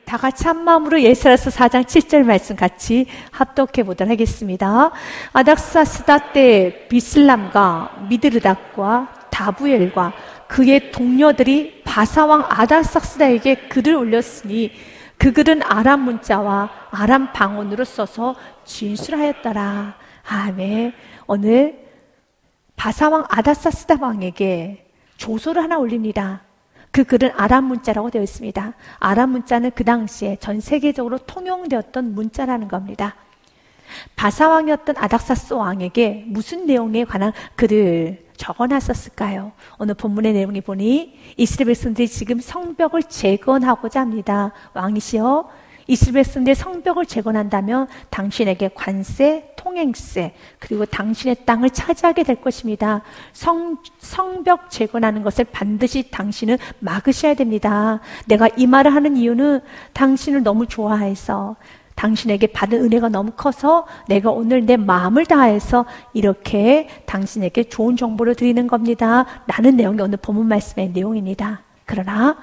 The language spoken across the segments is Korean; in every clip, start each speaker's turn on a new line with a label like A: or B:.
A: 다 같이 한 마음으로 에스라서 4장 7절 말씀 같이 합독해 보도록 하겠습니다. 아닥사스다 때 비슬람과 미드르닷과 다부엘과 그의 동료들이 바사왕 아닥사스다에게 글을 올렸으니 그 글은 아람 문자와 아람 방언으로 써서 진술하였더라. 아멘. 오늘 바사왕 아닥사스다 왕에게 조서를 하나 올립니다. 그 글은 아람 문자라고 되어 있습니다. 아람 문자는 그 당시에 전 세계적으로 통용되었던 문자라는 겁니다. 바사왕이었던 아닥사스 왕에게 무슨 내용에 관한 글을 적어놨었을까요? 오늘 본문의 내용이 보니 이스라엘 백성들이 지금 성벽을 재건하고자 합니다. 왕이시여, 이스라엘 백성들이 성벽을 재건한다면 당신에게 관세, 통행세, 그리고 당신의 땅을 차지하게 될 것입니다. 성벽 재건하는 것을 반드시 당신은 막으셔야 됩니다. 내가 이 말을 하는 이유는 당신을 너무 좋아해서, 당신에게 받은 은혜가 너무 커서 내가 오늘 내 마음을 다해서 이렇게 당신에게 좋은 정보를 드리는 겁니다. 라는 내용이 오늘 본문 말씀의 내용입니다. 그러나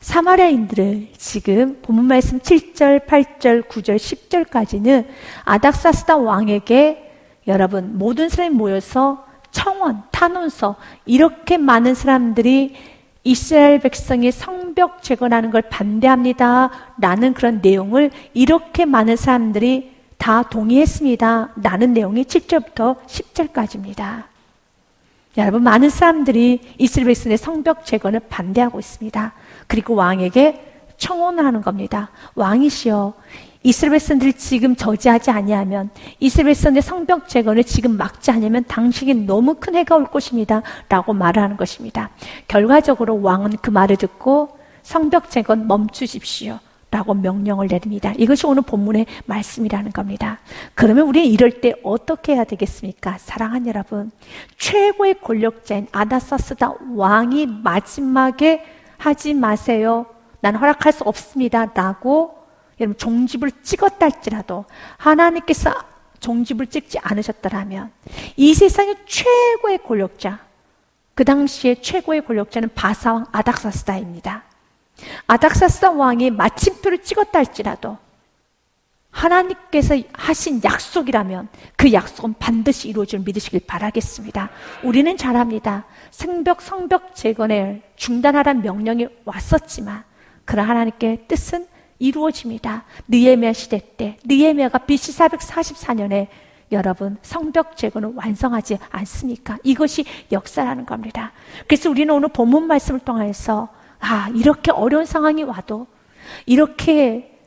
A: 사마리아인들은 지금 본문 말씀 7절, 8절, 9절, 10절까지는 아닥사스다 왕에게 여러분 모든 사람이 모여서 청원, 탄원서 이렇게 많은 사람들이 이스라엘 백성이 성벽 재건하는 걸 반대합니다 라는 그런 내용을 이렇게 많은 사람들이 다 동의했습니다 라는 내용이 7절부터 10절까지입니다. 여러분, 많은 사람들이 이스라엘 백성의 성벽 재건을 반대하고 있습니다. 그리고 왕에게 청원을 하는 겁니다. 왕이시여, 이스라엘 백성들이 지금 저지하지 아니하면, 이스라엘 백성의 성벽 재건을 지금 막지 않으면 당신이 너무 큰 해가 올 것입니다 라고 말을 하는 것입니다. 결과적으로 왕은 그 말을 듣고 성벽 재건 멈추십시오 라고 명령을 내립니다. 이것이 오늘 본문의 말씀이라는 겁니다. 그러면 우리는 이럴 때 어떻게 해야 되겠습니까? 사랑하는 여러분, 최고의 권력자인 아닥사스다 왕이 마지막에 하지 마세요, 난 허락할 수 없습니다 라고 여러분 종집을 찍었다 할지라도 하나님께서 종집을 찍지 않으셨더라면 이 세상의 최고의 권력자, 그 당시의 최고의 권력자는 바사왕 아닥사스다입니다. 아닥사스다 왕이 마침표를 찍었다 할지라도 하나님께서 하신 약속이라면 그 약속은 반드시 이루어질 믿으시길 바라겠습니다. 우리는 잘합니다. 성벽 재건을 중단하라는 명령이 왔었지만 그러나 하나님께 뜻은 이루어집니다. 느헤미야 시대 때 느헤미야가 BC 444년에 여러분 성벽 재건을 완성하지 않습니까? 이것이 역사라는 겁니다. 그래서 우리는 오늘 본문 말씀을 통해서 이렇게 어려운 상황이 와도 이렇게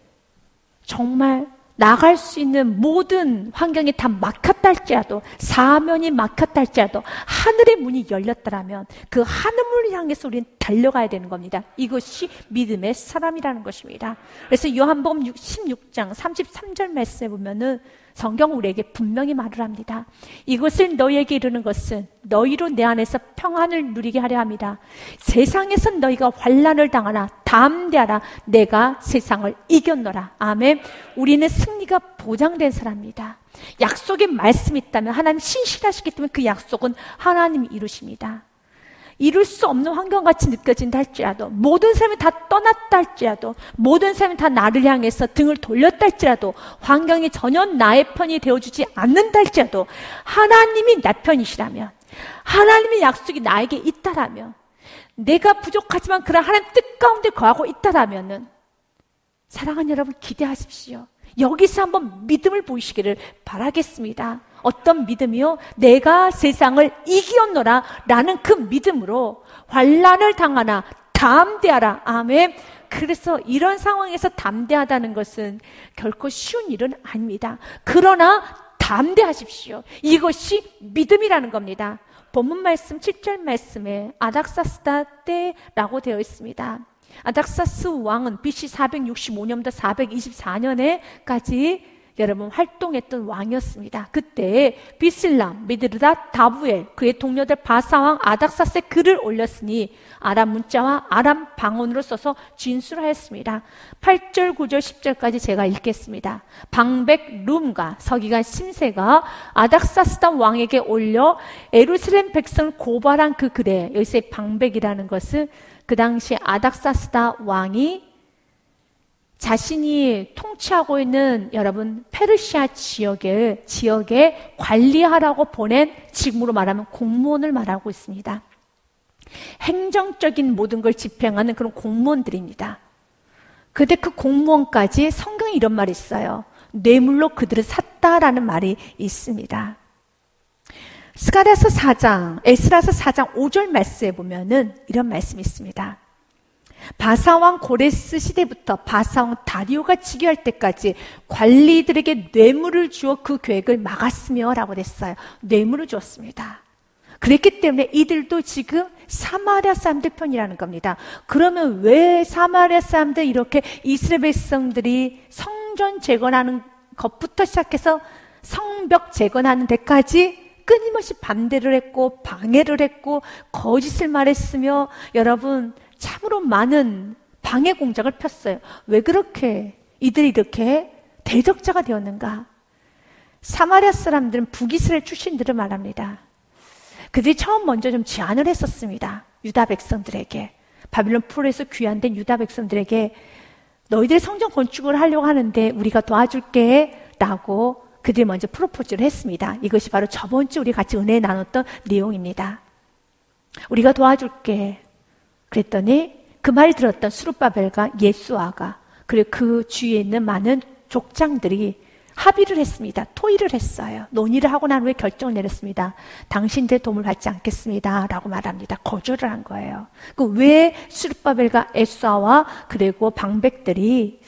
A: 정말 나갈 수 있는 모든 환경이 다 막혔다 할지라도, 사면이 막혔다 할지라도 하늘의 문이 열렸더라면 그 하늘문을 향해서 우리는 달려가야 되는 겁니다. 이것이 믿음의 사람이라는 것입니다. 그래서 요한복음 16장 33절 말씀에 보면은 성경 우리에게 분명히 말을 합니다. 이것을 너희에게 이르는 것은 너희로 내 안에서 평안을 누리게 하려 합니다. 세상에서 너희가 환난을 당하나 담대하라, 내가 세상을 이겼노라. 아멘. 우리는 승리가 보장된 사람입니다. 약속의 말씀이 있다면 하나님 신실하시기 때문에 그 약속은 하나님이 이루십니다. 이룰 수 없는 환경같이 느껴진다 할지라도, 모든 사람이 다 떠났다 할지라도, 모든 사람이 다 나를 향해서 등을 돌렸다 할지라도, 환경이 전혀 나의 편이 되어주지 않는다 할지라도 하나님이 나 편이시라면, 하나님의 약속이 나에게 있다라면, 내가 부족하지만 그런 하나님 뜻 가운데 거하고 있다라면은 사랑하는 여러분, 기대하십시오. 여기서 한번 믿음을 보이시기를 바라겠습니다. 어떤 믿음이요? 내가 세상을 이기었노라 라는 그 믿음으로 환난을 당하나 담대하라. 아멘. 그래서 이런 상황에서 담대하다는 것은 결코 쉬운 일은 아닙니다. 그러나 담대하십시오. 이것이 믿음이라는 겁니다. 본문 말씀 7절 말씀에 아닥사스다 때라고 되어 있습니다. 아닥사스 왕은 BC 465년부터 424년에까지 여러분 활동했던 왕이었습니다. 그때 비슬람, 미드르닷, 다부엘, 그의 동료들 바사왕 아닥사스에 글을 올렸으니 아람 문자와 아람 방언으로 써서 진술하였습니다. 8절, 9절, 10절까지 제가 읽겠습니다. 방백 룸과 서기관 심세가 아닥사스다 왕에게 올려 예루살렘 백성을 고발한 그 글에, 여기서의 방백이라는 것은 그 당시 아닥사스다 왕이 자신이 통치하고 있는 여러분 페르시아 지역에 관리하라고 보낸, 지금으로 말하면 공무원을 말하고 있습니다. 행정적인 모든 걸 집행하는 그런 공무원들입니다. 근데 그 공무원까지 성경에 이런 말이 있어요. 뇌물로 그들을 샀다라는 말이 있습니다. 스가랴서 4장, 에스라서 4장 5절 말씀에 보면은 이런 말씀이 있습니다. 바사왕 고레스 시대부터 바사왕 다리오가 즉위할 때까지 관리들에게 뇌물을 주어 그 계획을 막았으며 라고 그랬어요. 뇌물을 주었습니다. 그랬기 때문에 이들도 지금 사마리아 사람들 편이라는 겁니다. 그러면 왜 사마리아 사람들 이렇게 이스라엘 백성들이 성전 재건하는 것부터 시작해서 성벽 재건하는 데까지 끊임없이 반대를 했고 방해를 했고 거짓을 말했으며 여러분 참으로 많은 방해 공작을 폈어요. 왜 그렇게 이들이 이렇게 대적자가 되었는가? 사마리아 사람들은 북이스라엘 출신들을 말합니다. 그들이 처음 먼저 좀 제안을 했었습니다. 유다 백성들에게, 바빌론 포로에서 귀환된 유다 백성들에게 너희들이 성전 건축을 하려고 하는데 우리가 도와줄게 라고 그들이 먼저 프로포즈를 했습니다. 이것이 바로 저번 주 우리 같이 은혜 나눴던 내용입니다. 우리가 도와줄게. 그랬더니 그 말 들었던 스룹바벨과 예수아가 그리고 그 주위에 있는 많은 족장들이 합의를 했습니다. 토의를 했어요. 논의를 하고 난 후에 결정을 내렸습니다. 당신들의 도움을 받지 않겠습니다 라고 말합니다. 거절을 한 거예요. 왜 스룹바벨과 예수아와 그리고 방백들이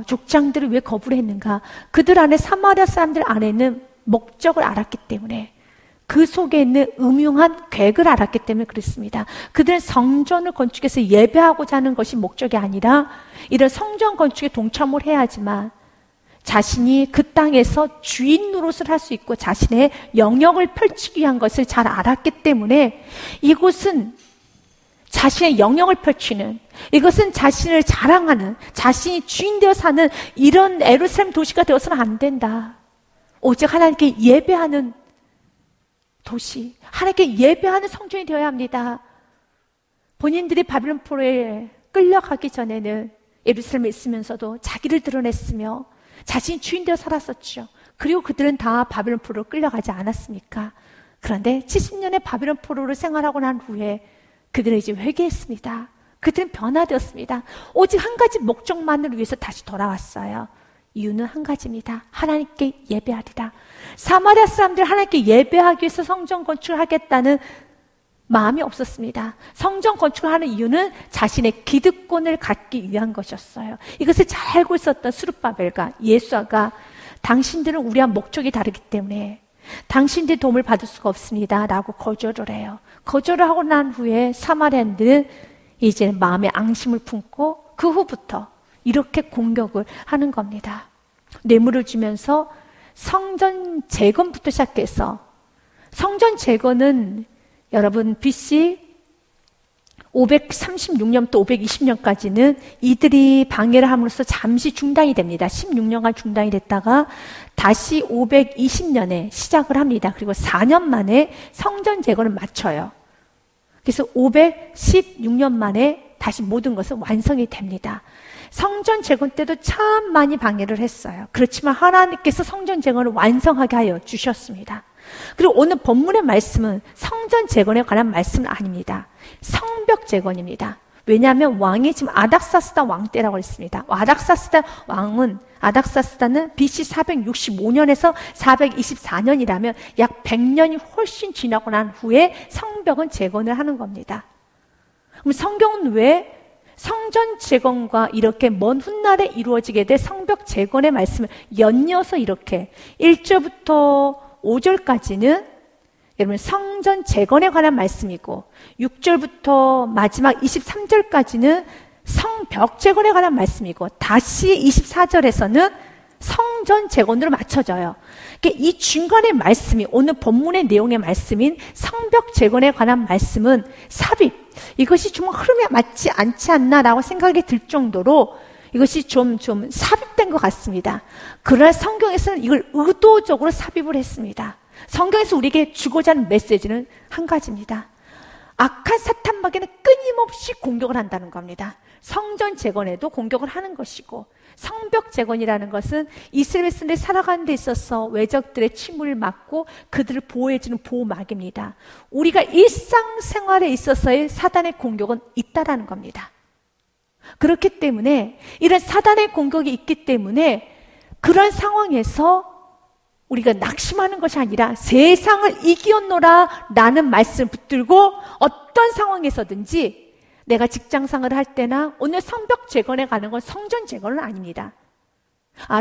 A: 족장들을 왜 거부를 했는가? 그들 안에 사마리아 사람들 안에는 목적을 알았기 때문에 그 속에 있는 음흉한 계획을 알았기 때문에 그렇습니다. 그들은 성전을 건축해서 예배하고자 하는 것이 목적이 아니라 이런 성전 건축에 동참을 해야지만 자신이 그 땅에서 주인 노릇을 할 수 있고 자신의 영역을 펼치기 위한 것을 잘 알았기 때문에 이곳은 자신의 영역을 펼치는, 이것은 자신을 자랑하는, 자신이 주인 되어 사는 이런 예루살렘 도시가 되어서는 안 된다. 오직 하나님께 예배하는 도시, 하나님께 예배하는 성전이 되어야 합니다. 본인들이 바빌론 포로에 끌려가기 전에는 예루살렘에 있으면서도 자기를 드러냈으며 자신이 주인 되어 살았었죠. 그리고 그들은 다 바빌론 포로로 끌려가지 않았습니까? 그런데 70년의 바빌론 포로를 생활하고 난 후에 그들은 이제 회개했습니다. 그들은 변화되었습니다. 오직 한 가지 목적만을 위해서 다시 돌아왔어요. 이유는 한 가지입니다. 하나님께 예배하리라. 사마리아 사람들 하나님께 예배하기 위해서 성전 건축을 하겠다는 마음이 없었습니다. 성전 건축을 하는 이유는 자신의 기득권을 갖기 위한 것이었어요. 이것을 잘 알고 있었던 스룹바벨과 예수아가 당신들은 우리와 목적이 다르기 때문에 당신들의 도움을 받을 수가 없습니다 라고 거절을 해요. 거절을 하고 난 후에 사마리아인들은 이제 마음에 앙심을 품고 그 후부터 이렇게 공격을 하는 겁니다. 뇌물을 주면서 성전 재건부터 시작해서, 성전 재건은 여러분 BC 536년부터 520년까지는 이들이 방해를 함으로써 잠시 중단이 됩니다. 16년간 중단이 됐다가 다시 520년에 시작을 합니다. 그리고 4년 만에 성전 재건을 마쳐요. 그래서 516년 만에 다시 모든 것은 완성이 됩니다. 성전 재건 때도 참 많이 방해를 했어요. 그렇지만 하나님께서 성전 재건을 완성하게 하여 주셨습니다. 그리고 오늘 본문의 말씀은 성전 재건에 관한 말씀은 아닙니다. 성벽 재건입니다. 왜냐하면 왕이 지금 아닥사스다 왕 때라고 했습니다. 아닥사스다는 BC 465년에서 424년이라면 약 100년이 훨씬 지나고 난 후에 성벽은 재건을 하는 겁니다. 그럼 성경은 왜 성전 재건과 이렇게 먼 훗날에 이루어지게 될 성벽 재건의 말씀을 연이어서 이렇게 1절부터 5절까지는 여러분 성전 재건에 관한 말씀이고 6절부터 마지막 23절까지는 성벽 재건에 관한 말씀이고 다시 24절에서는 성전 재건으로 맞춰져요. 그러니까 이 중간의 말씀이 오늘 본문의 내용의 말씀인 성벽 재건에 관한 말씀은 삽입, 이것이 좀 흐름에 맞지 않지 않나라고 생각이 들 정도로 이것이 좀 삽입된 것 같습니다. 그러나 성경에서는 이걸 의도적으로 삽입을 했습니다. 성경에서 우리에게 주고자 하는 메시지는 한 가지입니다. 악한 사탄 마귀는 끊임없이 공격을 한다는 겁니다. 성전 재건에도 공격을 하는 것이고, 성벽 재건이라는 것은 이스라엘 백성들이 살아가는 데 있어서 외적들의 침몰을 막고 그들을 보호해주는 보호막입니다. 우리가 일상생활에 있어서의 사단의 공격은 있다라는 겁니다. 그렇기 때문에 이런 사단의 공격이 있기 때문에 그런 상황에서 우리가 낙심하는 것이 아니라 세상을 이기었노라 라는 말씀을 붙들고 어떤 상황에서든지 내가 직장생활을 할 때나 오늘 성벽 재건에 가는 건 성전 재건은 아닙니다.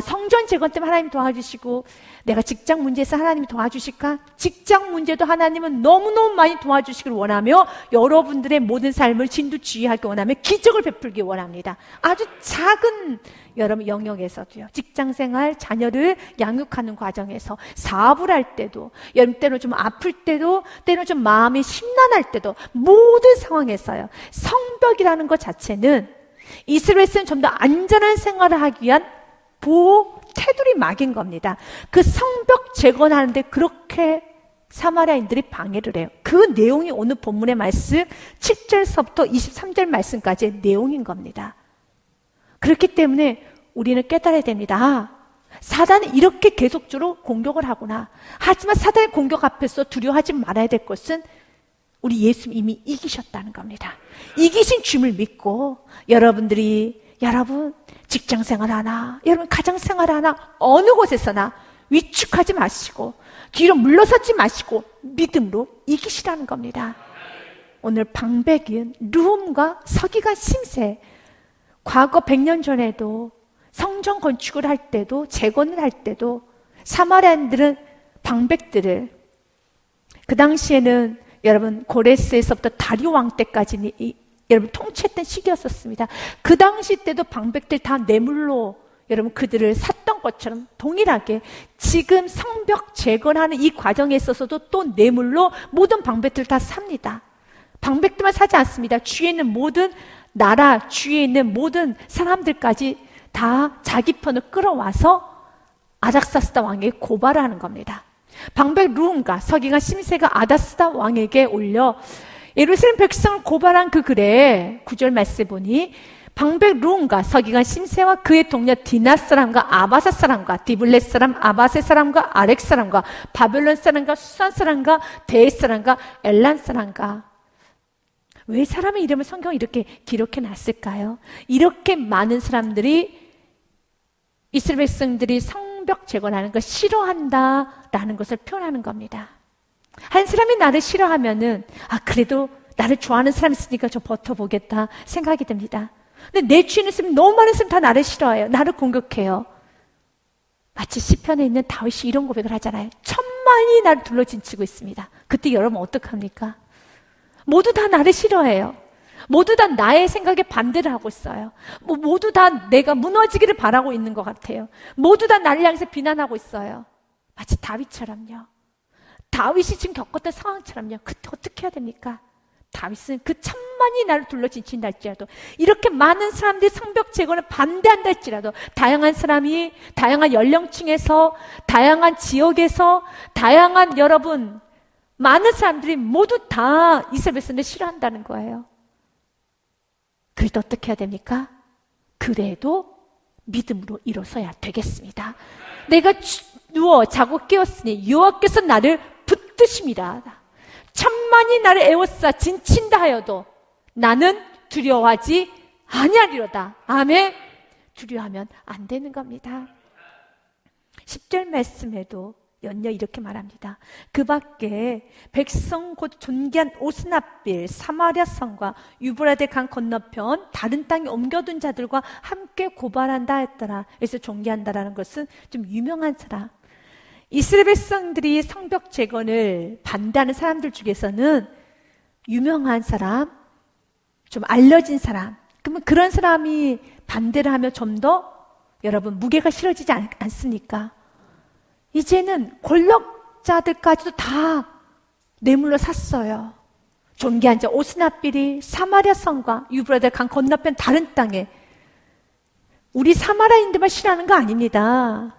A: 성전 재건 때문에 하나님 도와주시고 내가 직장 문제에서 하나님이 도와주실까? 직장 문제도 하나님은 너무너무 많이 도와주시길 원하며 여러분들의 모든 삶을 진두지휘하기 원하며 기적을 베풀기 원합니다. 아주 작은 여러분 영역에서도요. 직장생활, 자녀를 양육하는 과정에서 사업을 할 때도, 여러분 때로 좀 아플 때도, 때로 좀 마음이 심란할 때도 모든 상황에서요. 성벽이라는 것 자체는 이스라엘은 좀 더 안전한 생활을 하기 위한 보호 테두리 막인 겁니다. 그 성벽 재건하는데 그렇게 사마리아인들이 방해를 해요. 그 내용이 오늘 본문의 말씀 7절서부터 23절 말씀까지의 내용인 겁니다. 그렇기 때문에 우리는 깨달아야 됩니다. 사단은 이렇게 계속적으로 공격을 하구나. 하지만 사단의 공격 앞에서 두려워하지 말아야 될 것은 우리 예수님 이미 이기셨다는 겁니다. 이기신 주님을 믿고 여러분 직장생활 하나, 여러분 가정생활 하나, 어느 곳에서나 위축하지 마시고 뒤로 물러서지 마시고 믿음으로 이기시라는 겁니다. 오늘 방백인 르훔과 서기관 심세, 과거 100년 전에도 성전 건축을 할 때도 재건을 할 때도 사마리아인들은 방백들을, 그 당시에는 여러분 고레스에서부터 다리오 왕 때까지 여러분 통치했던 시기였었습니다. 그 당시 때도 방백들 다 뇌물로 여러분 그들을 샀던 것처럼 동일하게 지금 성벽 재건하는 이 과정에 있어서도 또 뇌물로 모든 방백들 다 삽니다. 방백들만 사지 않습니다. 주위에 있는 모든 나라, 주위에 있는 모든 사람들까지 다 자기 편을 끌어와서 아닥사스다 왕에게 고발을 하는 겁니다. 방백 르훔과 서기관 심세가 아닥사스다 왕에게 올려 예루살렘 백성을 고발한 그 글에 9절 말씀에 보니 방백 르훔과 서기관 심세와 그의 동료 디나 사람과 아바사 사람과 디블렛 사람, 아바세 사람과 아렉 사람과 바벨론 사람과 수산 사람과 데에 사람과 엘란 사람과. 왜 사람의 이름을 성경에 이렇게 기록해 놨을까요? 이렇게 많은 사람들이 이스라엘 백성들이 성벽 재건하는 걸 싫어한다라는 것을 표현하는 겁니다. 한 사람이 나를 싫어하면은 그래도 나를 좋아하는 사람이 있으니까 좀 버텨보겠다 생각이 듭니다. 근데 내 주위에 있는 사람이 너무 많은 사람이 다 나를 싫어해요. 나를 공격해요. 마치 시편에 있는 다윗이 이런 고백을 하잖아요. 천만이 나를 둘러진치고 있습니다. 그때 여러분 어떡합니까? 모두 다 나를 싫어해요. 모두 다 나의 생각에 반대를 하고 있어요. 모두 다 내가 무너지기를 바라고 있는 것 같아요. 모두 다 나를 향해서 비난하고 있어요. 마치 다윗처럼요. 다윗이 지금 겪었던 상황처럼요. 그때 어떻게 해야 됩니까? 다윗은 그 천만이 나를 둘러진친다 할지라도, 이렇게 많은 사람들이 성벽 재건을 반대한다 할지라도, 다양한 사람이 다양한 연령층에서, 다양한 지역에서, 다양한 여러분 많은 사람들이 모두 다 이스라엘 백성을 싫어한다는 거예요. 그래도 어떻게 해야 됩니까? 그래도 믿음으로 일어서야 되겠습니다. 내가 누워 자고 깨었으니 여호와께서 나를 붙드심이라. 천만이 나를 에워싸 진친다 하여도 나는 두려워하지 아니하리로다. 아멘. 두려워하면 안 되는 겁니다. 10절 말씀에도 연녀 이렇게 말합니다. 그 밖에 백성 곧 존귀한 오스나빌 사마리아 성과 유브라데 강 건너편 다른 땅에 옮겨둔 자들과 함께 고발한다 했더라. 그래서 존귀한다라는 것은 좀 유명한 사람. 이스라엘 백성들이 성벽 재건을 반대하는 사람들 중에서는 유명한 사람, 좀 알려진 사람, 그러면 그런 사람이 반대를 하면 좀 더 여러분 무게가 실어지지 않습니까? 이제는 권력자들까지도 다 뇌물로 샀어요. 존귀한 자 오스나빌이 사마리아 성과 유브라데 강 건너편 다른 땅에, 우리 사마리아인들만 싫어하는 거 아닙니다.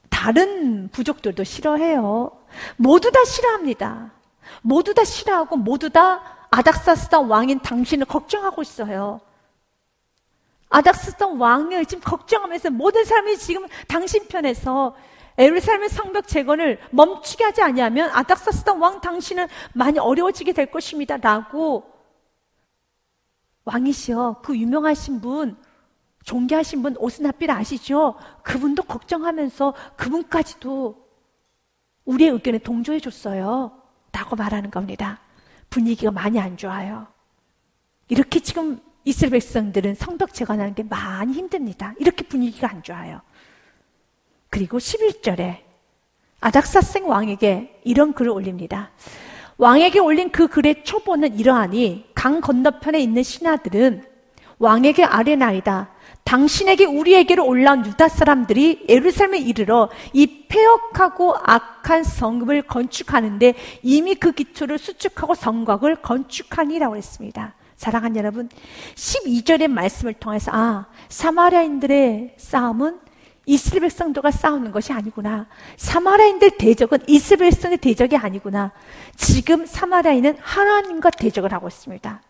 A: 다른 부족들도 싫어해요. 모두 다 싫어합니다. 모두 다 싫어하고 모두 다 아닥사스다 왕인 당신을 걱정하고 있어요. 아닥사스다 왕을 지금 걱정하면서 모든 사람이 지금 당신 편에서 예루살렘의 성벽 재건을 멈추게 하지 아니하면 아닥사스다 왕 당신은 많이 어려워지게 될 것입니다 라고 왕이시여 그 유명하신 분, 존귀하신 분 오스나필 아시죠? 그분도 걱정하면서 그분까지도 우리의 의견에 동조해 줬어요 라고 말하는 겁니다. 분위기가 많이 안 좋아요. 이렇게 지금 이스라엘 백성들은 성벽 재건하는 게 많이 힘듭니다. 이렇게 분위기가 안 좋아요. 그리고 11절에 아닥사생 왕에게 이런 글을 올립니다. 왕에게 올린 그 글의 초보는 이러하니 강 건너편에 있는 신하들은 왕에게 아뢰나이다. 당신에게 우리에게로 올라온 유다 사람들이 예루살렘에 이르러 이 폐역하고 악한 성읍을 건축하는데 이미 그 기초를 수축하고 성곽을 건축하니라고 했습니다. 사랑하는 여러분, 12절의 말씀을 통해서 사마리아인들의 싸움은 이스라엘 백성들과 싸우는 것이 아니구나. 사마리아인들 대적은 이스라엘 백성의 대적이 아니구나. 지금 사마리아인은 하나님과 대적을 하고 있습니다.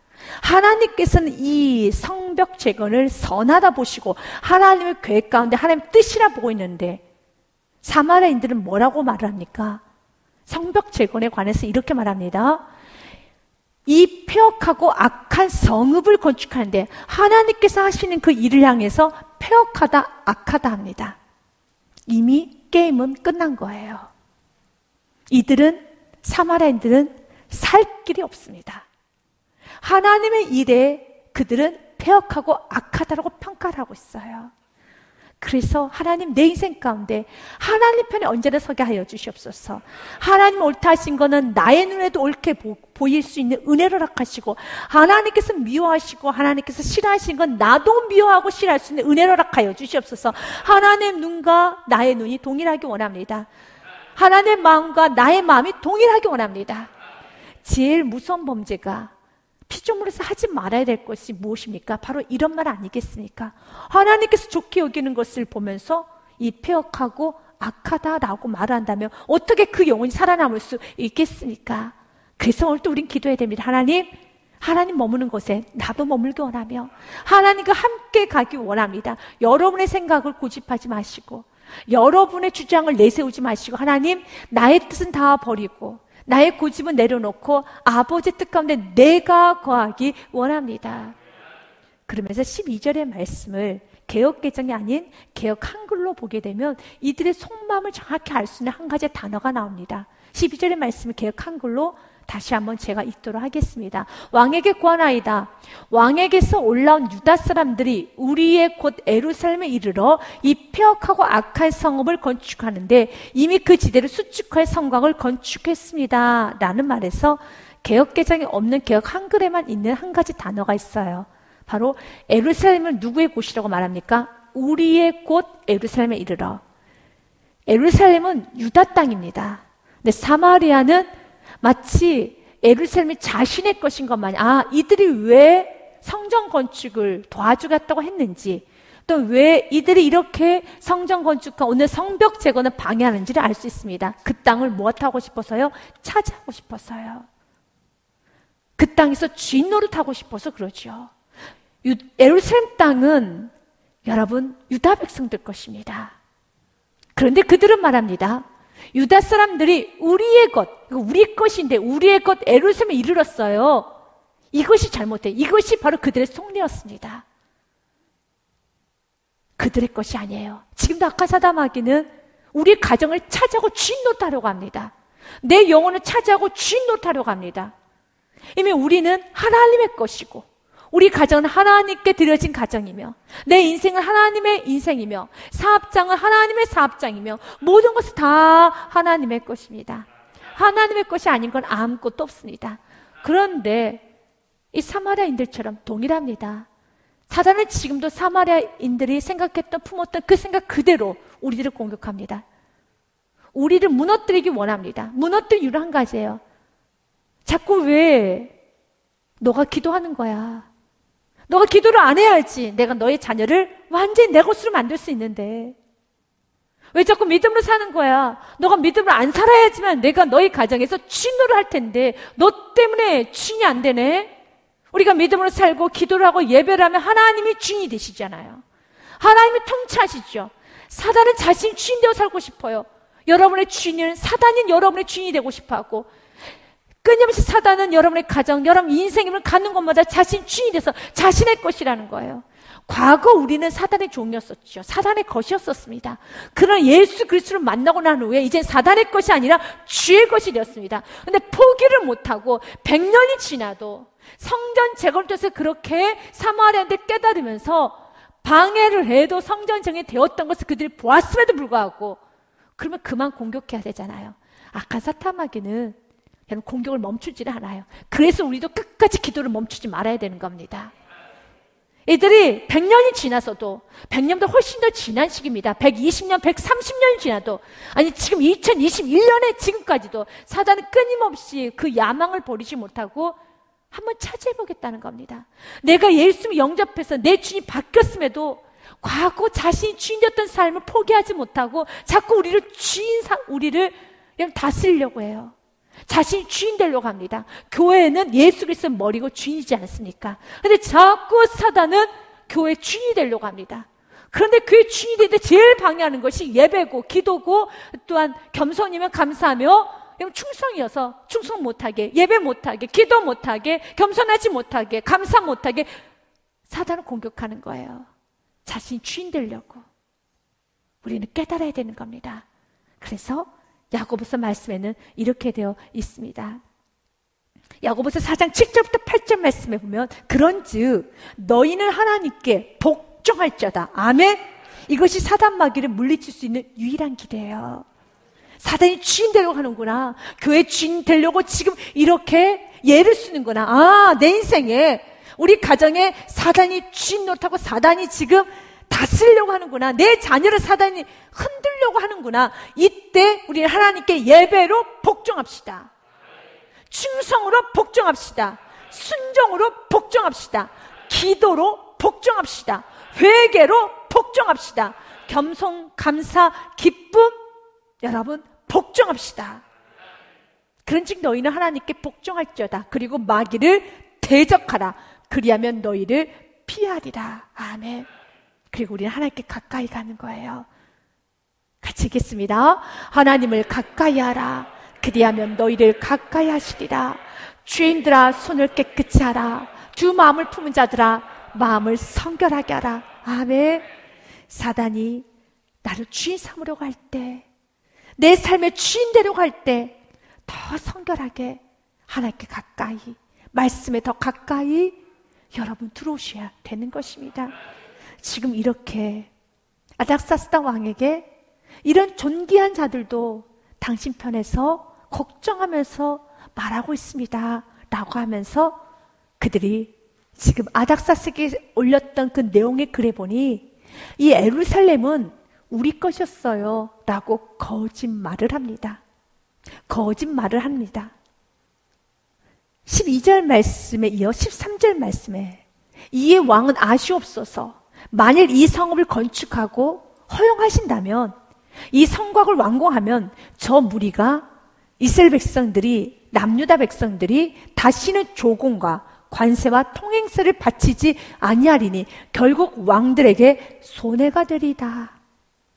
A: 하나님께서는 이 성벽 재건을 선하다 보시고 하나님의 계획 가운데 하나님의 뜻이라 보고 있는데 사마리아인들은 뭐라고 말을 합니까? 성벽 재건에 관해서 이렇게 말합니다. 이 폐역하고 악한 성읍을 건축하는데 하나님께서 하시는 그 일을 향해서 폐역하다, 악하다 합니다. 이미 게임은 끝난 거예요. 사마리아인들은 살 길이 없습니다. 하나님의 일에 그들은 폐역하고 악하다라고 평가를 하고 있어요. 그래서 하나님 내 인생 가운데 하나님 편에 언제나 서게 하여 주시옵소서. 하나님 옳다 하신 거는 나의 눈에도 옳게 보일 수 있는 은혜로 허락하시고 하나님께서 미워하시고 하나님께서 싫어하신 건 나도 미워하고 싫어할 수 있는 은혜로 허락하여 주시옵소서. 하나님의 눈과 나의 눈이 동일하기 원합니다. 하나님의 마음과 나의 마음이 동일하기 원합니다. 제일 무서운 범죄가 피조물에서 하지 말아야 될 것이 무엇입니까? 바로 이런 말 아니겠습니까? 하나님께서 좋게 여기는 것을 보면서 이 폐역하고 악하다라고 말한다면 어떻게 그 영혼이 살아남을 수 있겠습니까? 그래서 오늘 또 우린 기도해야 됩니다. 하나님 머무는 곳에 나도 머물기 원하며 하나님과 함께 가기 원합니다. 여러분의 생각을 고집하지 마시고 여러분의 주장을 내세우지 마시고 하나님 나의 뜻은 다 버리고 나의 고집은 내려놓고 아버지의 뜻 가운데 내가 거하기 원합니다. 그러면서 12절의 말씀을 개역개정이 아닌 개역 한글로 보게 되면 이들의 속마음을 정확히 알 수 있는 한 가지의 단어가 나옵니다. 12절의 말씀을 개역 한글로 다시 한번 제가 읽도록 하겠습니다. 왕에게 구하나이다. 왕에게서 올라온 유다 사람들이 우리의 곧 예루살렘에 이르러 이 폐역하고 악한 성읍을 건축하는데 이미 그 지대를 수축할 성곽을 건축했습니다 라는 말에서 개역개정이 없는 개역 한글에만 있는 한 가지 단어가 있어요. 바로 예루살렘을 누구의 곳이라고 말합니까? 우리의 곳 예루살렘에 이르러. 예루살렘은 유다 땅입니다. 근데 사마리아는 마치 예루살렘이 자신의 것인 것 마냥 이들이 왜 성전 건축을 도와주겠다고 했는지 또 왜 이들이 이렇게 성전 건축과 오늘 성벽 재건을 방해하는지를 알 수 있습니다. 그 땅을 무엇하고 싶어서요? 차지하고 싶어서요. 그 땅에서 주인 노릇하고 싶어서 그러죠. 예루살렘 땅은 여러분 유다 백성들 것입니다. 그런데 그들은 말합니다. 유다 사람들이 우리의 것, 우리 것인데 우리의 것 예루살렘에 이르렀어요. 이것이 잘못돼. 이것이 바로 그들의 속내였습니다. 그들의 것이 아니에요. 지금도 아카사다마귀는 우리 가정을 차지하고 주인 노릇하려고 합니다. 내 영혼을 차지하고 주인 노릇하려고 합니다. 이미 우리는 하나님의 것이고 우리 가정은 하나님께 드려진 가정이며 내 인생은 하나님의 인생이며 사업장은 하나님의 사업장이며 모든 것은 다 하나님의 것입니다. 하나님의 것이 아닌 건 아무것도 없습니다. 그런데 이 사마리아인들처럼 동일합니다. 사단은 지금도 사마리아인들이 생각했던 품었던 그 생각 그대로 우리들을 공격합니다. 우리를 무너뜨리기 원합니다. 무너뜨린 이유는 한 가지예요. 자꾸 왜 너가 기도하는 거야? 너가 기도를 안 해야지 내가 너의 자녀를 완전히 내 것으로 만들 수 있는데 왜 자꾸 믿음으로 사는 거야? 너가 믿음으로 안 살아야지만 내가 너희 가정에서 주인으로 할 텐데 너 때문에 주인이 안 되네? 우리가 믿음으로 살고 기도를 하고 예배를 하면 하나님이 주인이 되시잖아요. 하나님이 통치하시죠. 사단은 자신 주인 되어 살고 싶어요. 여러분의 주인은 사단인 여러분의 주인이 되고 싶어하고, 끊임없이 사단은 여러분의 가정, 여러분 인생을 갖는 것마다 자신 주인이 돼서 자신의 것이라는 거예요. 과거 우리는 사단의 종이었었죠. 사단의 것이었었습니다. 그러나 예수 그리스도를 만나고 난 후에 이제 사단의 것이 아니라 주의 것이 되었습니다. 근데 포기를 못하고 100년이 지나도 성전 재건을 통해서 그렇게 사마리아인들 깨달으면서 방해를 해도 성전 정리되었던 것을 그들이 보았음에도 불구하고, 그러면 그만 공격해야 되잖아요. 악한 사탄마귀는 여러분 공격을 멈추지를 않아요. 그래서 우리도 끝까지 기도를 멈추지 말아야 되는 겁니다. 이들이 100년이 지나서도, 100년보다 훨씬 더 지난 시기입니다. 120년, 130년이 지나도, 아니 지금 2021년에 지금까지도 사단은 끊임없이 그 야망을 버리지 못하고 한번 차지해보겠다는 겁니다. 내가 예수님을 영접해서 내 주인이 바뀌었음에도 과거 자신이 주인이었던 삶을 포기하지 못하고 자꾸 우리를 그냥 다스리려고 해요. 자신이 주인 되려고 합니다. 교회는 예수 그리스도의 머리고 주인이지 않습니까? 그런데 자꾸 사단은 교회 주인이 되려고 합니다. 그런데 교회 주인이 되는데 제일 방해하는 것이 예배고 기도고, 또한 겸손이면 감사하며 충성이어서 충성 못하게, 예배 못하게, 기도 못하게, 겸손하지 못하게, 감사 못하게 사단을 공격하는 거예요. 자신이 주인 되려고. 우리는 깨달아야 되는 겁니다. 그래서 야고보서 말씀에는 이렇게 되어 있습니다. 야고보서 4장 7절부터 8절 말씀에 보면, 그런즉 너희는 하나님께 복종할지어다. 아멘. 이것이 사단 마귀를 물리칠 수 있는 유일한 길이에요. 사단이 주인 되려고 하는구나. 교회 주인 되려고 지금 이렇게 예를 쓰는구나. 아, 내 인생에, 우리 가정에 사단이 주인 노릇하고 사단이 지금 다스리려고 하는구나. 내 자녀를 사단이 흔들려고 하는구나. 이때 우리는 하나님께 예배로 복종합시다. 충성으로 복종합시다. 순종으로 복종합시다. 기도로 복종합시다. 회개로 복종합시다. 겸손, 감사, 기쁨, 여러분 복종합시다. 그런즉 너희는 하나님께 복종할지어다. 그리고 마귀를 대적하라. 그리하면 너희를 피하리라. 아멘. 그리고 우리는 하나님께 가까이 가는 거예요. 같이 읽겠습니다. 하나님을 가까이 하라. 그리하면 너희를 가까이 하시리라. 죄인들아 손을 깨끗이 하라. 두 마음을 품은 자들아 마음을 성결하게 하라. 아멘. 사단이 나를 주인 삼으려고 할 때, 내 삶의 주인 되려고 할 때 더 성결하게 하나님께 가까이, 말씀에 더 가까이 여러분 들어오셔야 되는 것입니다. 지금 이렇게 아닥사스다 왕에게 이런 존귀한 자들도 당신 편에서 걱정하면서 말하고 있습니다 라고 하면서, 그들이 지금 아닥사스에게 올렸던 그 내용의 글에 보니 이 예루살렘은 우리 것이었어요 라고 거짓말을 합니다. 거짓말을 합니다. 12절 말씀에 이어 13절 말씀에, 이에 왕은 아시옵소서, 만일 이 성읍을 건축하고 허용하신다면, 이 성곽을 완공하면 저 무리가, 이스라엘 백성들이, 남유다 백성들이 다시는 조공과 관세와 통행세를 바치지 아니하리니 결국 왕들에게 손해가 되리다.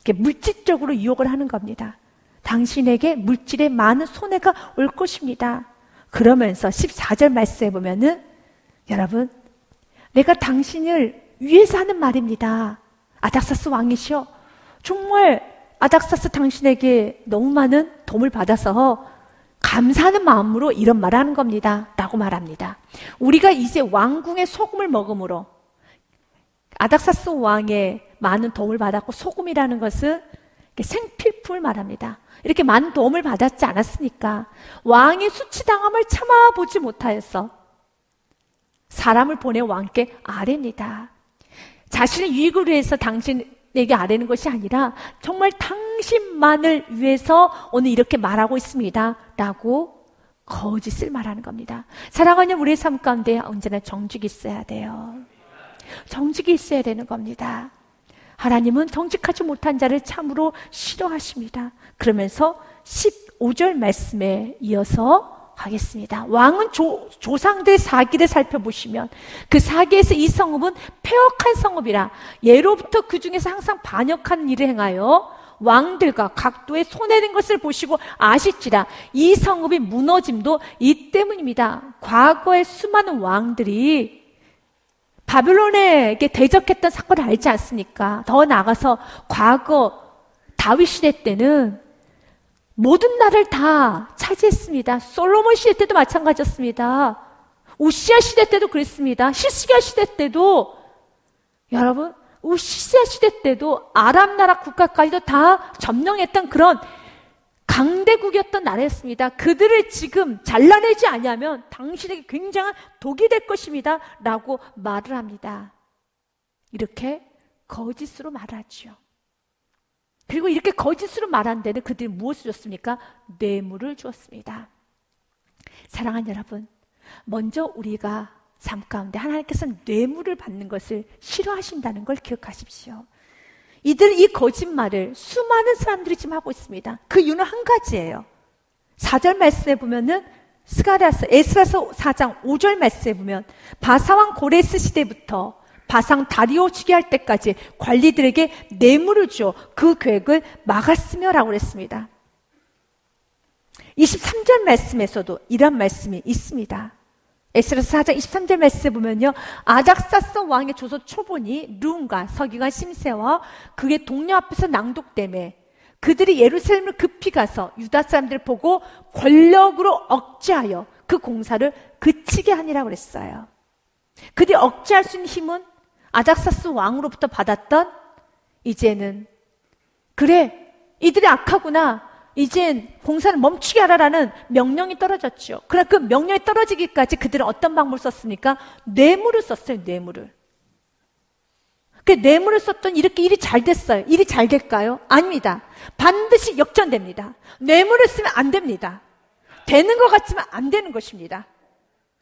A: 이렇게 물질적으로 유혹을 하는 겁니다. 당신에게 물질에 많은 손해가 올 것입니다. 그러면서 14절 말씀에 보면은, 여러분, 내가 당신을 위해서 하는 말입니다. 아닥사스 왕이시여, 정말 아닥사스 당신에게 너무 많은 도움을 받아서 감사하는 마음으로 이런 말을 하는 겁니다 라고 말합니다. 우리가 이제 왕궁의 소금을 먹음으로, 아닥사스 왕의 많은 도움을 받았고, 소금이라는 것은 생필품을 말합니다. 이렇게 많은 도움을 받았지 않았습니까? 왕이 수치당함을 참아보지 못하여서 사람을 보내 왕께 아뢰니다. 자신의 유익을 위해서 당신에게 아뢰는 것이 아니라 정말 당신만을 위해서 오늘 이렇게 말하고 있습니다 라고 거짓을 말하는 겁니다. 사랑하는 우리의 삶 가운데 언제나 정직이 있어야 돼요. 정직이 있어야 되는 겁니다. 하나님은 정직하지 못한 자를 참으로 싫어하십니다. 그러면서 15절 말씀에 이어서 하겠습니다. 왕은 조상들의 사기를 살펴보시면 그 사기에서 이 성읍은 폐역한 성읍이라 예로부터 그 중에서 항상 반역하는 일을 행하여 왕들과 각도에 손해낸 것을 보시고 아실지라 이 성읍이 무너짐도 이 때문입니다. 과거에 수많은 왕들이 바벨론에게 대적했던 사건을 알지 않습니까? 더 나아가서 과거 다윗 시대 때는 모든 나라를 다 차지했습니다. 솔로몬 시대 때도 마찬가지였습니다. 우시야 시대 때도 그랬습니다. 히스기야 시대 때도 여러분 우시야 시대 때도 아람 나라 국가까지도 다 점령했던 그런 강대국이었던 나라였습니다. 그들을 지금 잘라내지 않으면 당신에게 굉장한 독이 될 것입니다 라고 말을 합니다. 이렇게 거짓으로 말하죠. 그리고 이렇게 거짓으로 말한 데는 그들이 무엇을 줬습니까? 뇌물을 주었습니다. 사랑하는 여러분, 먼저 우리가 삶 가운데 하나님께서는 뇌물을 받는 것을 싫어하신다는 걸 기억하십시오. 이들 이 거짓말을 수많은 사람들이 지금 하고 있습니다. 그 이유는 한 가지예요. 4절 말씀에 보면은 에스라서 4장 5절 말씀에 보면 바사왕 고레스 시대부터 바상 다리오 즉위할 때까지 관리들에게 뇌물을 주어 그 계획을 막았으며 라고 했습니다. 23절 말씀에서도 이런 말씀이 있습니다. 에스라서 4장 23절 말씀에 보면요, 아닥사스 왕의 조서 초본이 룸과 서기관 심세와 그의 동료 앞에서 낭독되매 그들이 예루살렘을 급히 가서 유다 사람들을 보고 권력으로 억제하여 그 공사를 그치게 하니라 그랬어요. 그들이 억제할 수 있는 힘은 아닥사스 왕으로부터 받았던 이제는 그래 이들이 악하구나 이젠 공사를 멈추게 하라라는 명령이 떨어졌죠. 그러나 그 명령이 떨어지기까지 그들은 어떤 방법을 썼습니까? 뇌물을 썼어요. 뇌물을. 그 뇌물을 썼더니 이렇게 일이 잘 됐어요. 일이 잘 될까요? 아닙니다. 반드시 역전됩니다. 뇌물을 쓰면 안 됩니다. 되는 것 같지만 안 되는 것입니다.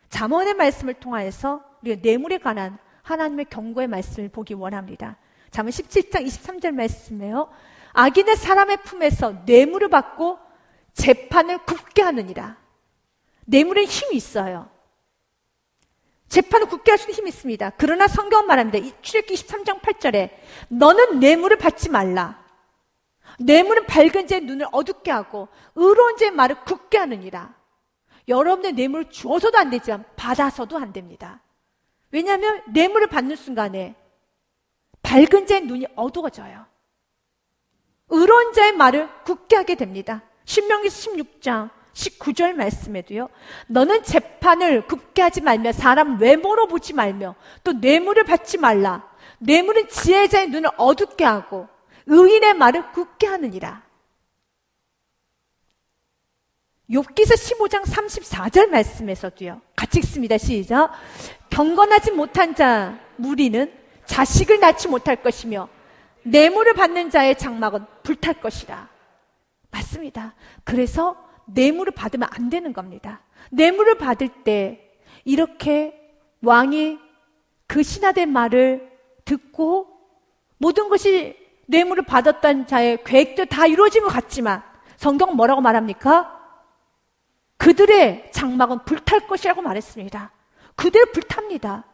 A: 잠언의 말씀을 통하여서 우리가 뇌물에 관한 하나님의 경고의 말씀을 보기 원합니다. 잠언 17장 23절 말씀이에요. 악인은 사람의 품에서 뇌물을 받고 재판을 굽게 하느니라. 뇌물에 힘이 있어요. 재판을 굳게 할 수 있는 힘이 있습니다. 그러나 성경은 말합니다. 출애굽기 23장 8절에 너는 뇌물을 받지 말라. 뇌물은 밝은 자의 눈을 어둡게 하고 의로운 자의 말을 굳게 하느니라. 여러분의 뇌물을 주어서도 안 되지만 받아서도 안 됩니다. 왜냐하면 뇌물을 받는 순간에 밝은 자의 눈이 어두워져요. 의로운 자의 말을 굳게 하게 됩니다. 신명기서 16장 19절 말씀에도요. 너는 재판을 굳게 하지 말며 사람 외모로 보지 말며 또 뇌물을 받지 말라. 뇌물은 지혜자의 눈을 어둡게 하고 의인의 말을 굳게 하느니라. 욥기서 15장 34절 말씀에서도요. 같이 읽습니다. 시작. 경건하지 못한 자 무리는 자식을 낳지 못할 것이며 뇌물을 받는 자의 장막은 불탈 것이라. 맞습니다. 그래서 뇌물을 받으면 안 되는 겁니다. 뇌물을 받을 때 이렇게 왕이 그 신하된 말을 듣고 모든 것이 뇌물을 받았던 자의 계획도 다 이루어진 것 같지만 성경은 뭐라고 말합니까? 그들의 장막은 불탈 것이라고 말했습니다. 그들은 불탑니다.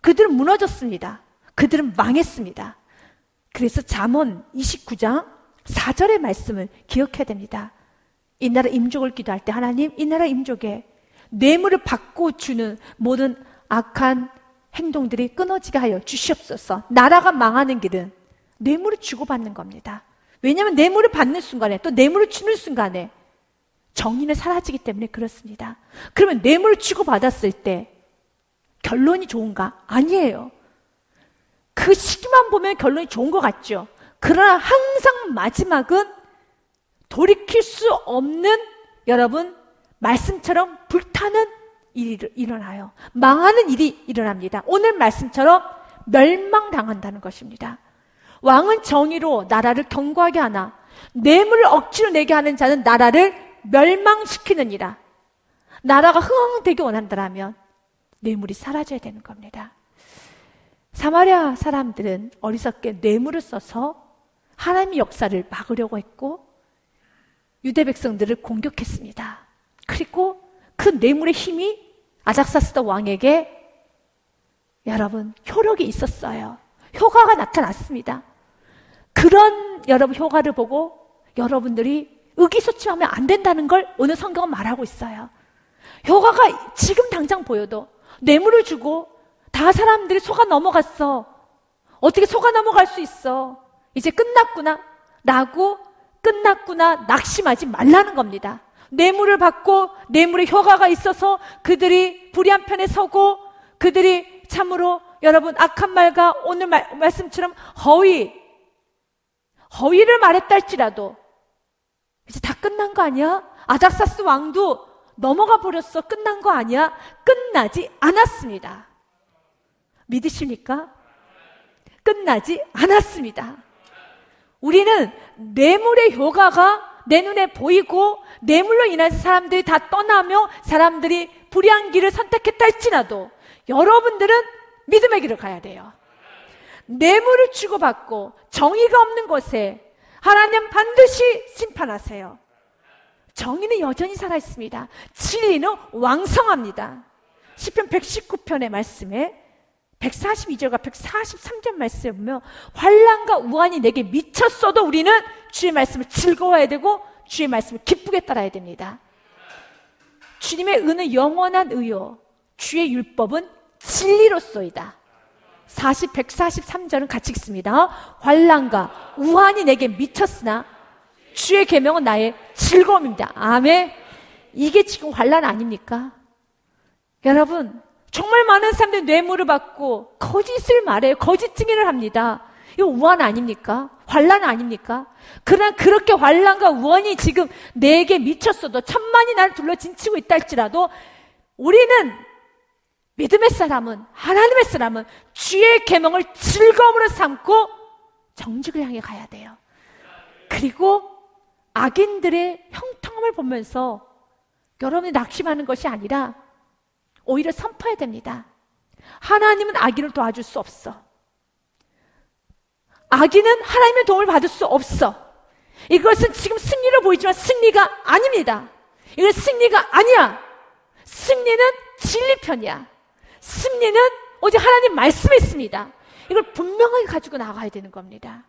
A: 그들은 무너졌습니다. 그들은 망했습니다. 그래서 잠언 29장 4절의 말씀을 기억해야 됩니다. 이 나라 임족을 기도할 때 하나님 이 나라 임족에 뇌물을 받고 주는 모든 악한 행동들이 끊어지게 하여 주시옵소서. 나라가 망하는 길은 뇌물을 주고받는 겁니다. 왜냐하면 뇌물을 받는 순간에 또 뇌물을 주는 순간에 정의는 사라지기 때문에 그렇습니다. 그러면 뇌물을 주고받았을 때 결론이 좋은가? 아니에요. 그 시기만 보면 결론이 좋은 것 같죠. 그러나 항상 마지막은 돌이킬 수 없는 여러분 말씀처럼 불타는 일이 일어나요. 망하는 일이 일어납니다. 오늘 말씀처럼 멸망당한다는 것입니다. 왕은 정의로 나라를 견고하게 하나 뇌물을 억지로 내게 하는 자는 나라를 멸망시키느니라. 나라가 흥황되게 원한다면 뇌물이 사라져야 되는 겁니다. 사마리아 사람들은 어리석게 뇌물을 써서 하나님의 역사를 막으려고 했고 유대 백성들을 공격했습니다. 그리고 그 뇌물의 힘이 아닥사스다 왕에게 여러분 효력이 있었어요. 효과가 나타났습니다. 그런 여러분 효과를 보고 여러분들이 의기소침하면 안 된다는 걸 오늘 성경은 말하고 있어요. 효과가 지금 당장 보여도 뇌물을 주고 다 사람들이 속아 넘어갔어. 어떻게 속아 넘어갈 수 있어? 이제 끝났구나 라고 끝났구나 낙심하지 말라는 겁니다. 뇌물을 받고 뇌물의 효과가 있어서 그들이 불의한 편에 서고 그들이 참으로 여러분 악한 말과 오늘 말씀처럼 허위를 말했다 할지라도 이제 다 끝난 거 아니야? 아닥사스 왕도 넘어가 버렸어. 끝난 거 아니야? 끝나지 않았습니다. 믿으십니까? 끝나지 않았습니다. 우리는 뇌물의 효과가 내 눈에 보이고 뇌물로 인해서 사람들이 다 떠나며 사람들이 불의한 길을 선택했다 할지라도 여러분들은 믿음의 길을 가야 돼요. 뇌물을 주고받고 정의가 없는 곳에 하나님 반드시 심판하세요. 정의는 여전히 살아있습니다. 진리는 왕성합니다. 시편 119편의 말씀에 142절과 143절 말씀에 보면 환난과 우환이 내게 미쳤어도 우리는 주의 말씀을 즐거워해야 되고 주의 말씀을 기쁘게 따라야 됩니다. 주님의 은은 영원한 의요 주의 율법은 진리로소이다. 143절은 같이 읽습니다. 환난과 우환이 내게 미쳤으나 주의 계명은 나의 즐거움입니다. 아멘. 이게 지금 환난 아닙니까? 여러분 정말 많은 사람들이 뇌물을 받고 거짓을 말해요. 거짓 증인을 합니다. 이거 우환 아닙니까? 환난 아닙니까? 그러나 그렇게 환난과 우환이 지금 내게 미쳤어도 천만이 나를 둘러 진치고 있다 할지라도 우리는 믿음의 사람은 하나님의 사람은 주의 계명을 즐거움으로 삼고 정직을 향해 가야 돼요. 그리고 악인들의 형통함을 보면서 여러분이 낙심하는 것이 아니라 오히려 선포해야 됩니다. 하나님은 악인을 도와줄 수 없어. 악인은 하나님의 도움을 받을 수 없어. 이것은 지금 승리로 보이지만 승리가 아닙니다. 이건 승리가 아니야. 승리는 진리 편이야. 승리는 오직 하나님 말씀에 있습니다. 이걸 분명하게 가지고 나가야 되는 겁니다.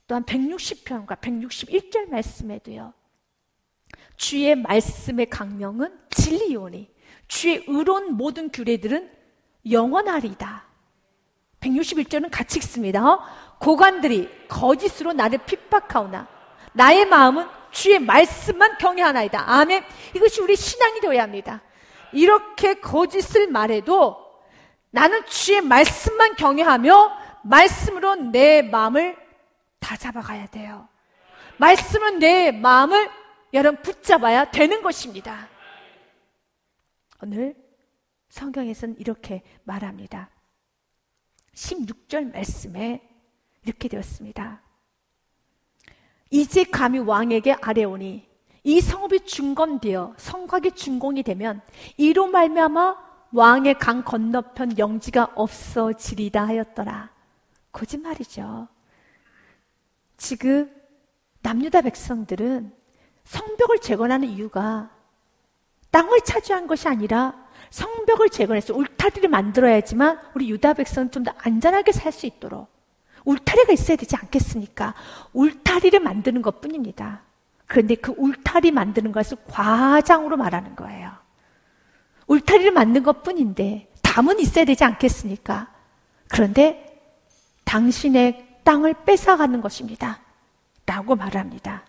A: 또한 160편과 161절 말씀에도요. 주의 말씀의 강령은 진리오니 주의 의로운 모든 규례들은 영원하리다. 161절은 같이 읽습니다. 고관들이 거짓으로 나를 핍박하오나 나의 마음은 주의 말씀만 경외하나이다. 아멘. 이것이 우리 신앙이 되어야 합니다. 이렇게 거짓을 말해도 나는 주의 말씀만 경외하며 말씀으로 내 마음을 다 잡아가야 돼요. 말씀은 내 마음을 여러분 붙잡아야 되는 것입니다. 오늘 성경에서는 이렇게 말합니다. 16절 말씀에 이렇게 되었습니다. 이제 감히 왕에게 아뢰오니 이 성읍이 중건되어 성곽이 준공이 되면 이로 말미암아 왕의 강 건너편 영지가 없어지리다 하였더라. 거짓말이죠. 지금 남유다 백성들은 성벽을 재건하는 이유가 땅을 차지한 것이 아니라 성벽을 재건해서 울타리를 만들어야지만 우리 유다 백성은 좀 더 안전하게 살 수 있도록 울타리가 있어야 되지 않겠습니까? 울타리를 만드는 것뿐입니다. 그런데 그 울타리 만드는 것을 과장으로 말하는 거예요. 울타리를 만든 것뿐인데 담은 있어야 되지 않겠습니까? 그런데 당신의 땅을 뺏어가는 것입니다. 라고 말합니다.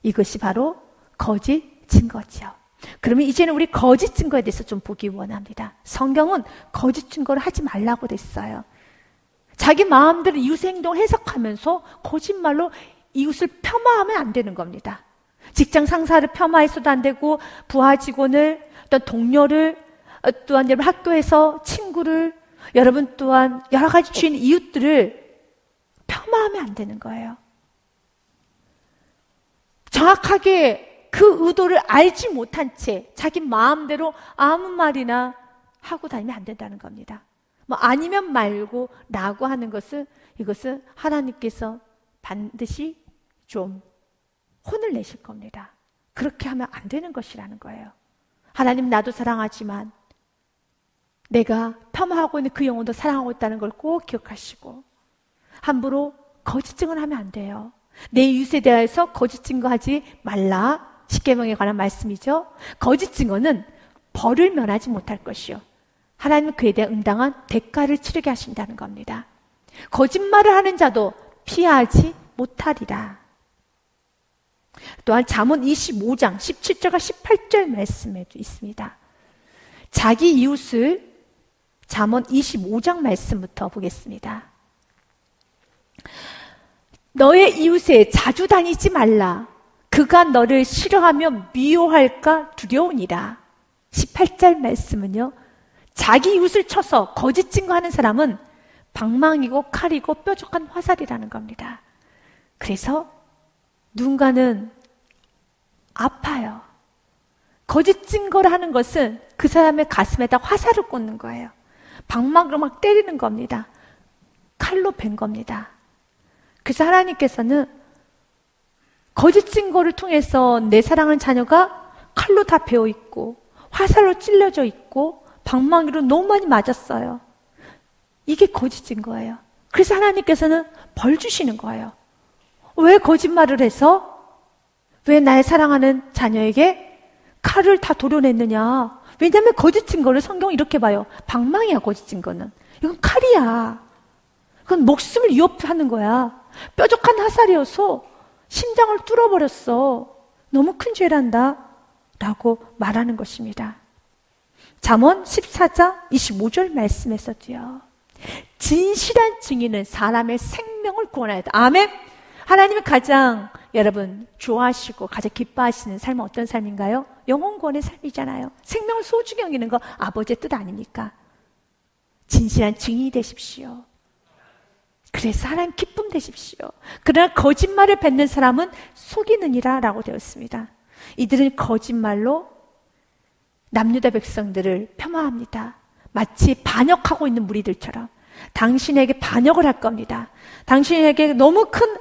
A: 이것이 바로 거짓 증거지요. 그러면 이제는 우리 거짓 증거에 대해서 좀 보기 원합니다. 성경은 거짓 증거를 하지 말라고 됐어요. 자기 마음대로 이웃의 행동을 해석하면서 거짓말로 이웃을 폄하하면 안 되는 겁니다. 직장 상사를 폄하해서도 안 되고 부하 직원을 또 동료를 또한 여러분 학교에서 친구를 여러분 또한 여러 가지 주인 이웃들을 폄하하면 안 되는 거예요. 정확하게 그 의도를 알지 못한 채 자기 마음대로 아무 말이나 하고 다니면 안 된다는 겁니다. 뭐 아니면 말고 라고 하는 것은 이것은 하나님께서 반드시 좀 혼을 내실 겁니다. 그렇게 하면 안 되는 것이라는 거예요. 하나님 나도 사랑하지만 내가 폄하하고 있는 그 영혼도 사랑하고 있다는 걸 꼭 기억하시고 함부로 거짓 증언하면 안 돼요. 내 이웃에 대해서 거짓 증거하지 말라. 십계명에 관한 말씀이죠. 거짓 증언은 벌을 면하지 못할 것이요 하나님은 그에 대한 응당한 대가를 치르게 하신다는 겁니다. 거짓말을 하는 자도 피하지 못하리라. 또한 잠언 25장 17절과 18절 말씀에도 있습니다. 자기 이웃을 잠언 25장 말씀부터 보겠습니다. 너의 이웃에 자주 다니지 말라. 그가 너를 싫어하며 미워할까 두려우니라. 18절 말씀은요. 자기 이웃을 쳐서 거짓 증거하는 사람은 방망이고 칼이고 뾰족한 화살이라는 겁니다. 그래서 누군가는 아파요. 거짓 증거를 하는 것은 그 사람의 가슴에다 화살을 꽂는 거예요. 방망이로 막 때리는 겁니다. 칼로 벤 겁니다. 그래서 하나님께서는 거짓 증거를 통해서 내 사랑하는 자녀가 칼로 다 베어 있고 화살로 찔려져 있고 방망이로 너무 많이 맞았어요. 이게 거짓 증거예요. 그래서 하나님께서는 벌 주시는 거예요. 왜 거짓말을 해서 왜 나의 사랑하는 자녀에게 칼을 다 도려냈느냐? 왜냐하면 거짓 증거를 성경은 이렇게 봐요. 방망이야, 거짓 증거는. 이건 칼이야. 그건 목숨을 위협하는 거야. 뾰족한 화살이어서 심장을 뚫어버렸어. 너무 큰 죄란다. 라고 말하는 것입니다. 잠언 14장 25절 말씀에서도요. 진실한 증인은 사람의 생명을 구원하였다. 아멘. 하나님이 가장 여러분 좋아하시고 가장 기뻐하시는 삶은 어떤 삶인가요? 영혼 구원의 삶이잖아요. 생명을 소중히 여기는 거 아버지의 뜻 아닙니까? 진실한 증인이 되십시오. 그래서 하나님 기쁨 되십시오. 그러나 거짓말을 뱉는 사람은 속이느니라 라고 되어 있습니다. 이들은 거짓말로 남유다 백성들을 폄하합니다. 마치 반역하고 있는 무리들처럼 당신에게 반역을 할 겁니다. 당신에게 너무 큰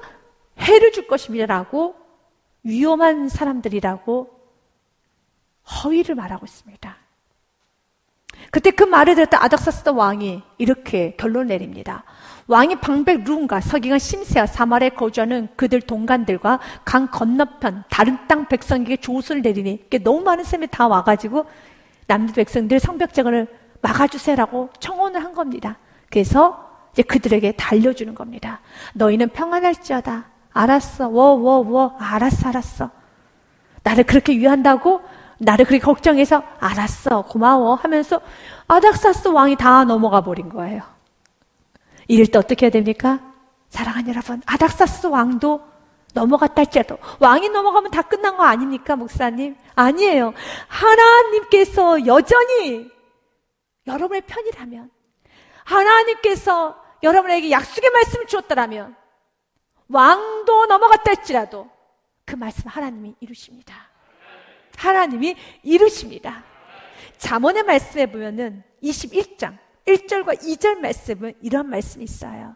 A: 해를 줄 것입니다 라고 위험한 사람들이라고 허위를 말하고 있습니다. 그때 그 말을 들었던 아닥사스다 왕이 이렇게 결론을 내립니다. 왕이 방백 룬과 서기관 심세와 사마리아에 거주하는 그들 동간들과 강 건너편 다른 땅 백성에게 조수를 내리니 너무 많은 사람이 다 와가지고 남유다 백성들 성벽장을 막아주세요라고 청혼을 한 겁니다. 그래서 이제 그들에게 달려주는 겁니다. 너희는 평안할지어다. 알았어. 알았어. 나를 그렇게 위한다고? 나를 그렇게 걱정해서 알았어. 고마워 하면서 아닥사스 왕이 다 넘어가 버린 거예요. 이럴 때 어떻게 해야 됩니까? 사랑하는 여러분, 아닥사스 왕도 넘어갔다 할지라도 왕이 넘어가면 다 끝난 거 아닙니까, 목사님? 아니에요. 하나님께서 여전히 여러분의 편이라면, 하나님께서 여러분에게 약속의 말씀을 주었다라면 왕도 넘어갔다 할지라도 그 말씀 하나님이 이루십니다. 하나님이 이루십니다. 잠언의 말씀에 보면은 21장 1절과 2절 말씀은 이런 말씀이 있어요.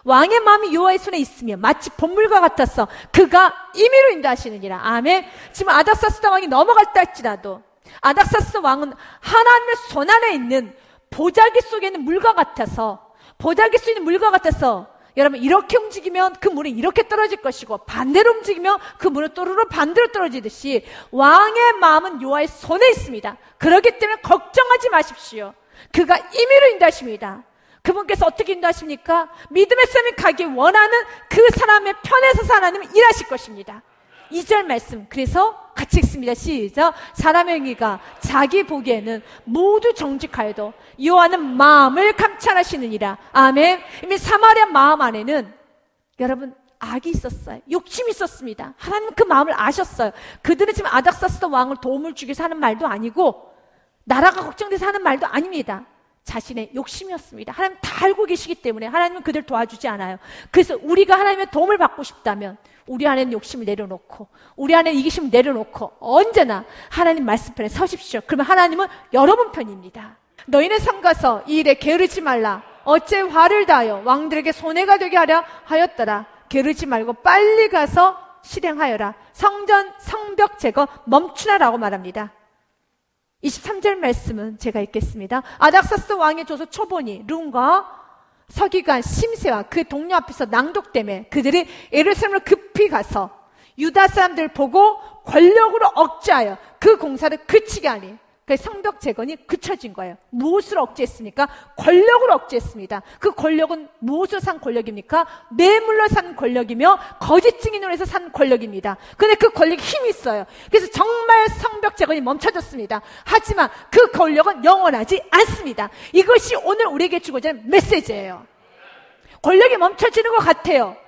A: 왕의 마음이 여호와의 손에 있으며 마치 봇물과 같아서 그가 임의로 인도하시느니라. 아멘. 지금 아닥사스다 왕이 넘어갔다 할지라도 아닥사스 왕은 하나님의 손 안에 있는 보자기 속에 있는 물과 같아서, 보자기 속에 있는 물과 같아서 여러분 이렇게 움직이면 그 물이 이렇게 떨어질 것이고 반대로 움직이면 그 물은 또르르 반대로 떨어지듯이 왕의 마음은 여호와의 손에 있습니다. 그렇기 때문에 걱정하지 마십시오. 그가 임의로 인도하십니다. 그분께서 어떻게 인도하십니까? 믿음의 삶이 가기 원하는 그 사람의 편에서 하나님은 일하실 것입니다. 2절 말씀, 그래서 같이 읽습니다. 시작. 사람의 행위가 자기 보기에는 모두 정직하여도 여호와는 마음을 감찰하시느니라. 아멘. 이미 사마리아 마음 안에는 여러분 악이 있었어요. 욕심이 있었습니다. 하나님은 그 마음을 아셨어요. 그들은 지금 아닥사스다 왕을 도움을 주기 위해서 하는 말도 아니고 나라가 걱정돼서 하는 말도 아닙니다. 자신의 욕심이었습니다. 하나님 다 알고 계시기 때문에 하나님은 그들 도와주지 않아요. 그래서 우리가 하나님의 도움을 받고 싶다면 우리 안에는 욕심을 내려놓고 우리 안에 이기심을 내려놓고 언제나 하나님 말씀 편에 서십시오. 그러면 하나님은 여러분 편입니다. 너희는 삼가서 이 일에 게으르지 말라. 어째 화를 다하여 왕들에게 손해가 되게 하려 하였더라. 게으르지 말고 빨리 가서 실행하여라. 성벽 제거 멈추라라고 말합니다. 23절 말씀은 제가 읽겠습니다. 아닥사스 왕의 조서 초본이 룬과 서기관 심세와 그 동료 앞에서 낭독되매 그들이 예루살렘으로 급히 가서 유다 사람들 보고 권력으로 억제하여 그 공사를 그치게 하니, 그 성벽 재건이 그쳐진 거예요. 무엇으로 억제했습니까? 권력으로 억제했습니다. 그 권력은 무엇으로 산 권력입니까? 뇌물로 산 권력이며 거짓 증인으로 해서 산 권력입니다. 근데 그 권력이 힘이 있어요. 그래서 정말 성벽 재건이 멈춰졌습니다. 하지만 그 권력은 영원하지 않습니다. 이것이 오늘 우리에게 주고자 하는 메시지예요. 권력이 멈춰지는 것 같아요.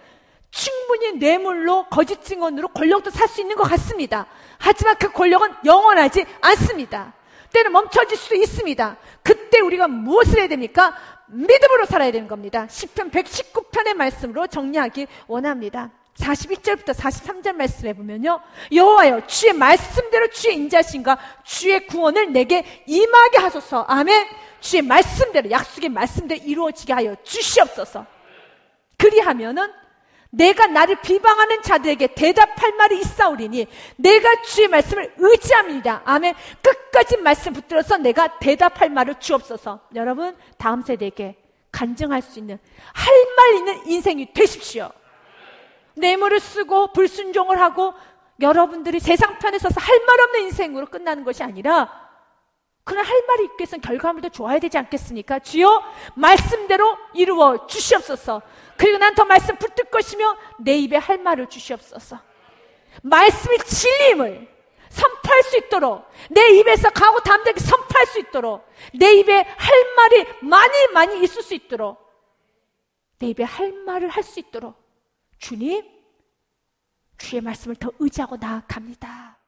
A: 충분히 뇌물로 거짓 증언으로 권력도 살 수 있는 것 같습니다. 하지만 그 권력은 영원하지 않습니다. 때는 멈춰질 수도 있습니다. 그때 우리가 무엇을 해야 됩니까? 믿음으로 살아야 되는 겁니다. 시편 119편의 말씀으로 정리하기 원합니다. 41절부터 43절 말씀해 보면요, 여호와여 주의 말씀대로 주의 인자심과 주의 구원을 내게 임하게 하소서. 아멘. 주의 말씀대로, 약속의 말씀대로 이루어지게 하여 주시옵소서. 그리하면은 내가 나를 비방하는 자들에게 대답할 말이 있사오리니 내가 주의 말씀을 의지합니다. 아멘. 끝까지 말씀 붙들어서 내가 대답할 말을 주옵소서. 여러분, 다음 세대에게 간증할 수 있는, 할 말 있는 인생이 되십시오. 뇌물을 쓰고 불순종을 하고 여러분들이 세상 편에 서서 할 말 없는 인생으로 끝나는 것이 아니라, 그런 할 말이 있기 위해서는 결과물도 좋아야 되지 않겠습니까? 주여 말씀대로 이루어 주시옵소서. 그리고 난 더 말씀 붙들 것이며 내 입에 할 말을 주시옵소서. 말씀의 진리임을 선포할 수 있도록, 내 입에서 가고 담대하게 선포할 수 있도록, 내 입에 할 말이 많이 있을 수 있도록, 내 입에 할 말을 할 수 있도록 주님, 주의 말씀을 더 의지하고 나아갑니다.